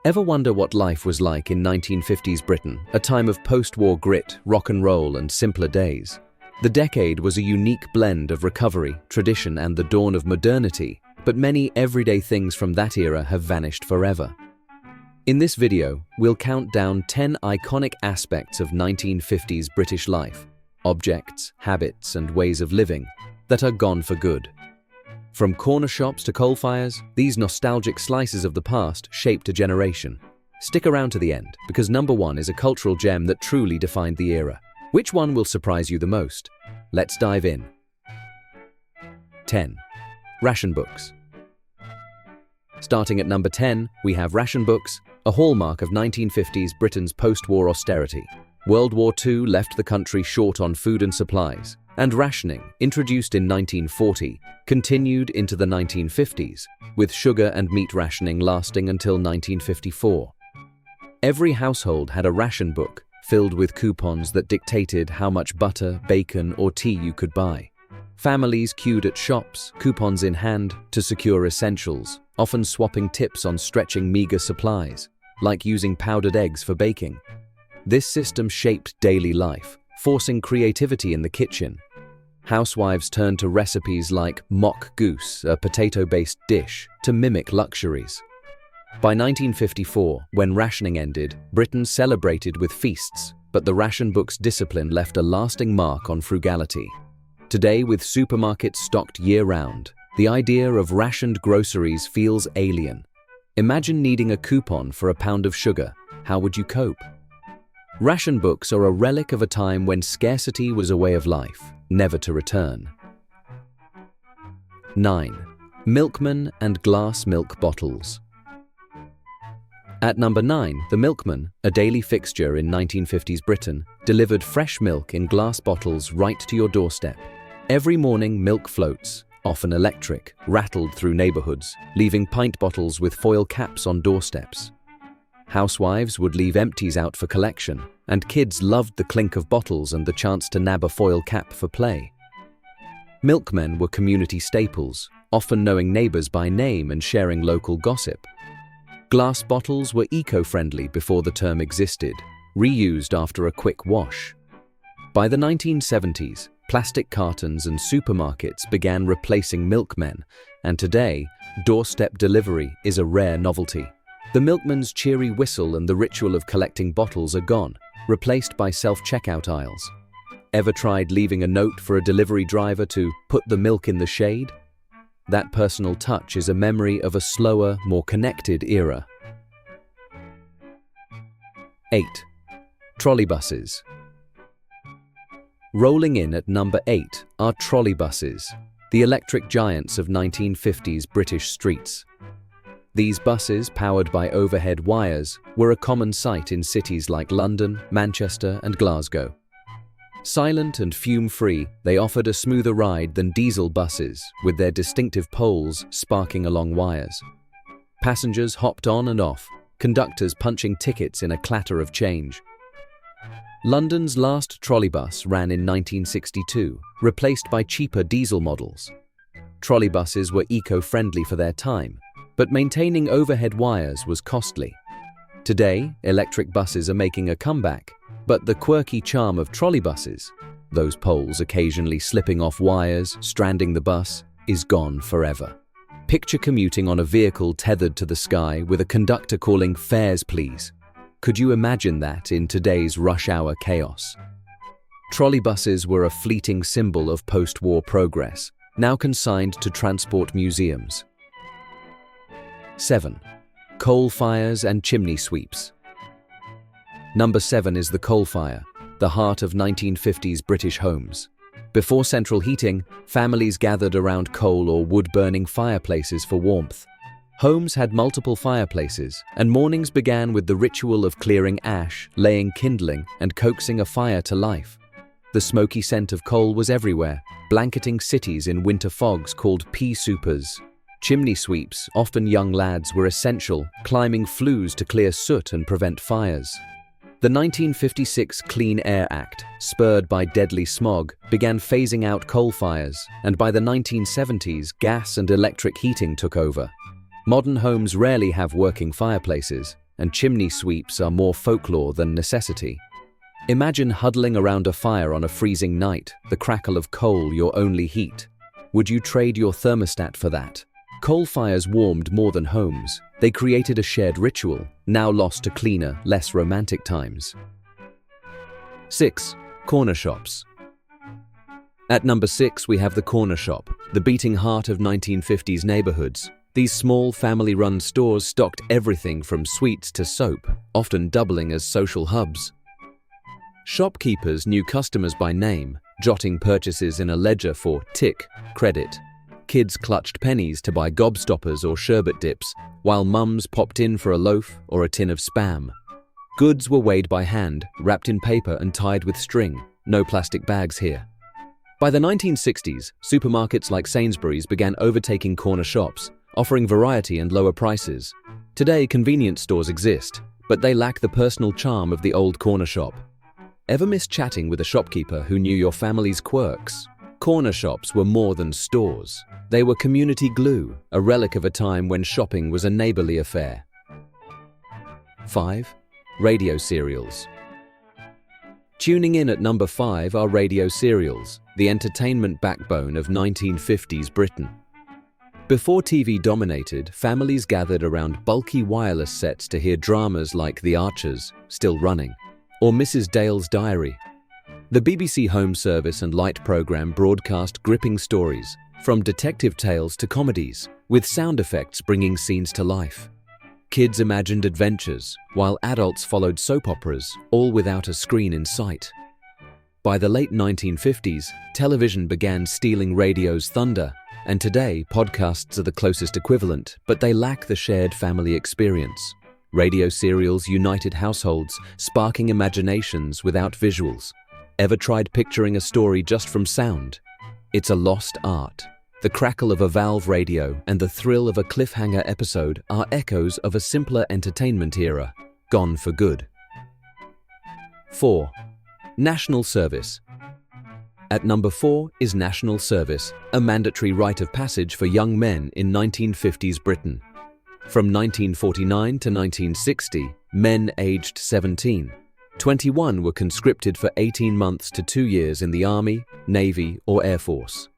Ever wonder what life was like in 1950s Britain, a time of post-war grit, rock and roll, and simpler days? The decade was a unique blend of recovery, tradition, and the dawn of modernity, but many everyday things from that era have vanished forever. In this video, we'll count down 10 iconic aspects of 1950s British life, objects, habits, and ways of living that are gone for good. From corner shops to coal fires, these nostalgic slices of the past shaped a generation. Stick around to the end, because number 1 is a cultural gem that truly defined the era. Which one will surprise you the most? Let's dive in. 10. Ration books. Starting at number 10, we have ration books, a hallmark of 1950s Britain's post-war austerity. World War II left the country short on food and supplies, and rationing, introduced in 1940, continued into the 1950s, with sugar and meat rationing lasting until 1954. Every household had a ration book filled with coupons that dictated how much butter, bacon, or tea you could buy. Families queued at shops, coupons in hand, to secure essentials, often swapping tips on stretching meager supplies, like using powdered eggs for baking. This system shaped daily life, forcing creativity in the kitchen. Housewives turned to recipes like mock goose, a potato-based dish, to mimic luxuries. By 1954, when rationing ended, Britain celebrated with feasts, but the ration book's discipline left a lasting mark on frugality. Today, with supermarkets stocked year-round, the idea of rationed groceries feels alien. Imagine needing a coupon for a pound of sugar. How would you cope? Ration books are a relic of a time when scarcity was a way of life, never to return. 9. Milkmen and glass milk bottles. At number 9, the Milkman, a daily fixture in 1950s Britain, delivered fresh milk in glass bottles right to your doorstep. Every morning, milk floats, often electric, rattled through neighborhoods, leaving pint bottles with foil caps on doorsteps. Housewives would leave empties out for collection, and kids loved the clink of bottles and the chance to nab a foil cap for play. Milkmen were community staples, often knowing neighbors by name and sharing local gossip. Glass bottles were eco-friendly before the term existed, reused after a quick wash. By the 1970s, plastic cartons and supermarkets began replacing milkmen, and today, doorstep delivery is a rare novelty. The milkman's cheery whistle and the ritual of collecting bottles are gone, replaced by self-checkout aisles. Ever tried leaving a note for a delivery driver to put the milk in the shade? That personal touch is a memory of a slower, more connected era. 8. Trolleybuses. Rolling in at number 8 are trolleybuses, the electric giants of 1950s British streets. These buses, powered by overhead wires, were a common sight in cities like London, Manchester, and Glasgow. Silent and fume-free, they offered a smoother ride than diesel buses, with their distinctive poles sparking along wires. Passengers hopped on and off, conductors punching tickets in a clatter of change. London's last trolleybus ran in 1962, replaced by cheaper diesel models. Trolleybuses were eco-friendly for their time, but maintaining overhead wires was costly. Today, electric buses are making a comeback, but the quirky charm of trolleybuses, those poles occasionally slipping off wires, stranding the bus, is gone forever. Picture commuting on a vehicle tethered to the sky with a conductor calling "fares please." Could you imagine that in today's rush-hour chaos? Trolleybuses were a fleeting symbol of post-war progress, now consigned to transport museums. 7. Coal fires and chimney sweeps. Number 7 is the coal fire, the heart of 1950s British homes. Before central heating, families gathered around coal or wood-burning fireplaces for warmth. Homes had multiple fireplaces, and mornings began with the ritual of clearing ash, laying kindling, and coaxing a fire to life. The smoky scent of coal was everywhere, blanketing cities in winter fogs called pea soupers. Chimney sweeps, often young lads, were essential, climbing flues to clear soot and prevent fires. The 1956 Clean Air Act, spurred by deadly smog, began phasing out coal fires, and by the 1970s, gas and electric heating took over. Modern homes rarely have working fireplaces, and chimney sweeps are more folklore than necessity. Imagine huddling around a fire on a freezing night, the crackle of coal your only heat. Would you trade your thermostat for that? Coal fires warmed more than homes. They created a shared ritual, now lost to cleaner, less romantic times. 6. Corner shops. At number 6, we have the corner shop, the beating heart of 1950s neighborhoods. These small, family-run stores stocked everything from sweets to soap, often doubling as social hubs. Shopkeepers knew customers by name, jotting purchases in a ledger for tick, credit. Kids clutched pennies to buy gobstoppers or sherbet dips, while mums popped in for a loaf or a tin of Spam. Goods were weighed by hand, wrapped in paper and tied with string. No plastic bags here. By the 1960s, supermarkets like Sainsbury's began overtaking corner shops, offering variety and lower prices. Today, convenience stores exist, but they lack the personal charm of the old corner shop. Ever miss chatting with a shopkeeper who knew your family's quirks? Corner shops were more than stores. They were community glue, a relic of a time when shopping was a neighborly affair. 5. Radio serials. Tuning in at number 5 are radio serials, the entertainment backbone of 1950s Britain. Before TV dominated, families gathered around bulky wireless sets to hear dramas like The Archers, still running, or Mrs. Dale's Diary. The BBC Home Service and Light programme broadcast gripping stories, from detective tales to comedies, with sound effects bringing scenes to life. Kids imagined adventures, while adults followed soap operas, all without a screen in sight. By the late 1950s, television began stealing radio's thunder, and today podcasts are the closest equivalent, but they lack the shared family experience. Radio serials united households, sparking imaginations without visuals. Ever tried picturing a story just from sound? It's a lost art. The crackle of a valve radio and the thrill of a cliffhanger episode are echoes of a simpler entertainment era, gone for good. 4. National service. At number 4 is national service, a mandatory rite of passage for young men in 1950s Britain. From 1949 to 1960, men aged 17, 21 were conscripted for 18 months to 2 years in the Army, Navy, or Air Force.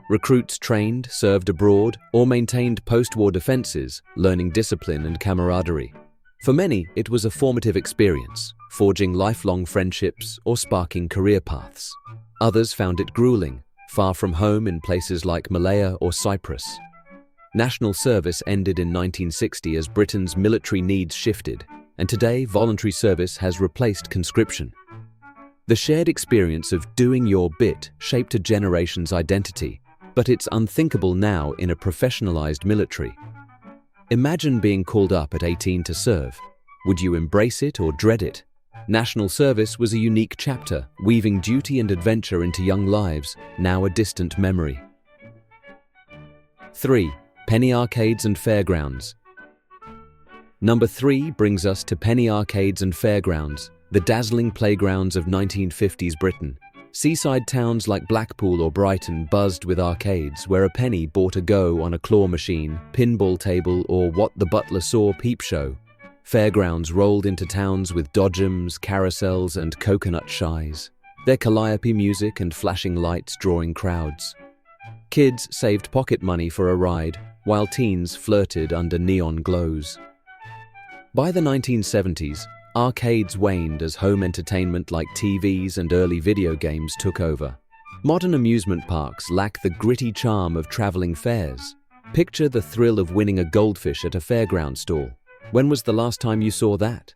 Recruits trained, served abroad, or maintained post-war defenses, learning discipline and camaraderie. For many, it was a formative experience, forging lifelong friendships or sparking career paths. Others found it grueling, far from home in places like Malaya or Cyprus. National service ended in 1960 as Britain's military needs shifted, and today voluntary service has replaced conscription. The shared experience of doing your bit shaped a generation's identity, but it's unthinkable now in a professionalized military. Imagine being called up at 18 to serve. Would you embrace it or dread it? National service was a unique chapter, weaving duty and adventure into young lives, now a distant memory. 3. Penny arcades and fairgrounds. Number 3 brings us to penny arcades and fairgrounds, the dazzling playgrounds of 1950s Britain. Seaside towns like Blackpool or Brighton buzzed with arcades where a penny bought a go on a claw machine, pinball table, or what the butler saw peep show. Fairgrounds rolled into towns with dodgems, carousels, and coconut shies, their calliope music and flashing lights drawing crowds. Kids saved pocket money for a ride, while teens flirted under neon glows. By the 1970s, arcades waned as home entertainment like TVs and early video games took over. Modern amusement parks lack the gritty charm of traveling fairs. Picture the thrill of winning a goldfish at a fairground stall. When was the last time you saw that?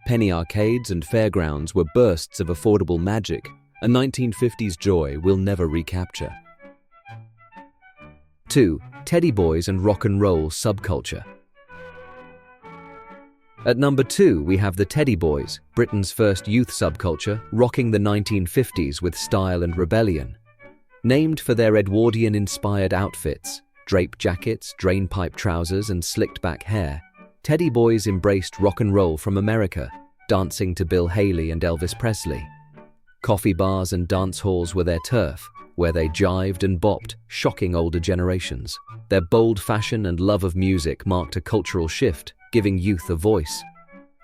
Penny arcades and fairgrounds were bursts of affordable magic, a 1950s joy we'll never recapture. 2. Teddy boys and rock and roll subculture. At number 2, we have the Teddy Boys, Britain's first youth subculture, rocking the 1950s with style and rebellion. Named for their Edwardian-inspired outfits, draped jackets, drainpipe trousers, and slicked-back hair, Teddy Boys embraced rock and roll from America, dancing to Bill Haley and Elvis Presley. Coffee bars and dance halls were their turf, where they jived and bopped, shocking older generations. Their bold fashion and love of music marked a cultural shift, giving youth a voice.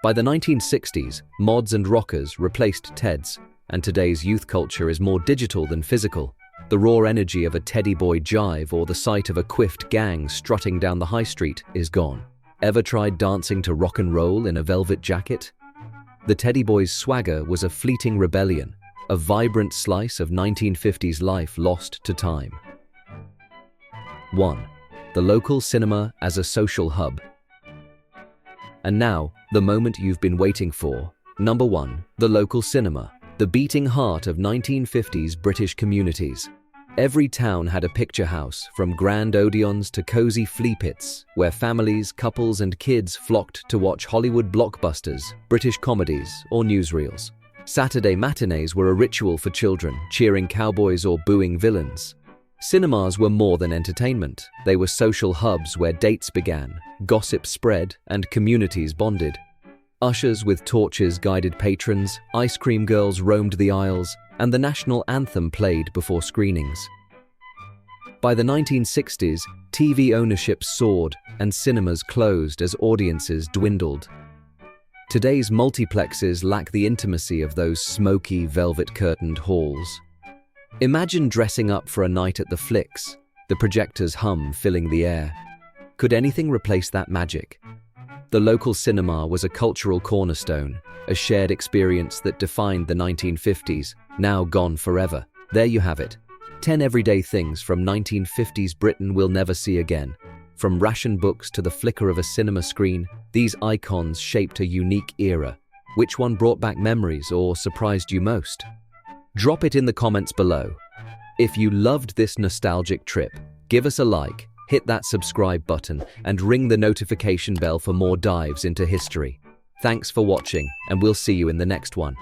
By the 1960s, mods and rockers replaced Teds, and today's youth culture is more digital than physical. The raw energy of a teddy boy jive or the sight of a quiffed gang strutting down the high street is gone. Ever tried dancing to rock and roll in a velvet jacket? The teddy boy's swagger was a fleeting rebellion, a vibrant slice of 1950s life lost to time. 1. The local cinema as a social hub. And now, the moment you've been waiting for. Number 1. The local cinema, the beating heart of 1950s British communities. Every town had a picture house, from grand Odeons to cozy flea pits, where families, couples and kids flocked to watch Hollywood blockbusters, British comedies or newsreels. Saturday matinees were a ritual for children, cheering cowboys or booing villains. Cinemas were more than entertainment. They were social hubs where dates began, gossip spread, and communities bonded. Ushers with torches guided patrons, ice cream girls roamed the aisles, and the national anthem played before screenings. By the 1960s, TV ownership soared and cinemas closed as audiences dwindled. Today's multiplexes lack the intimacy of those smoky, velvet-curtained halls. Imagine dressing up for a night at the flicks, the projector's hum filling the air. Could anything replace that magic? The local cinema was a cultural cornerstone, a shared experience that defined the 1950s, now gone forever. There you have it. 10 everyday things from 1950s Britain we'll never see again. From ration books to the flicker of a cinema screen, these icons shaped a unique era. Which one brought back memories or surprised you most? Drop it in the comments below. If you loved this nostalgic trip, give us a like, hit that subscribe button, and ring the notification bell for more dives into history. Thanks for watching, and we'll see you in the next one.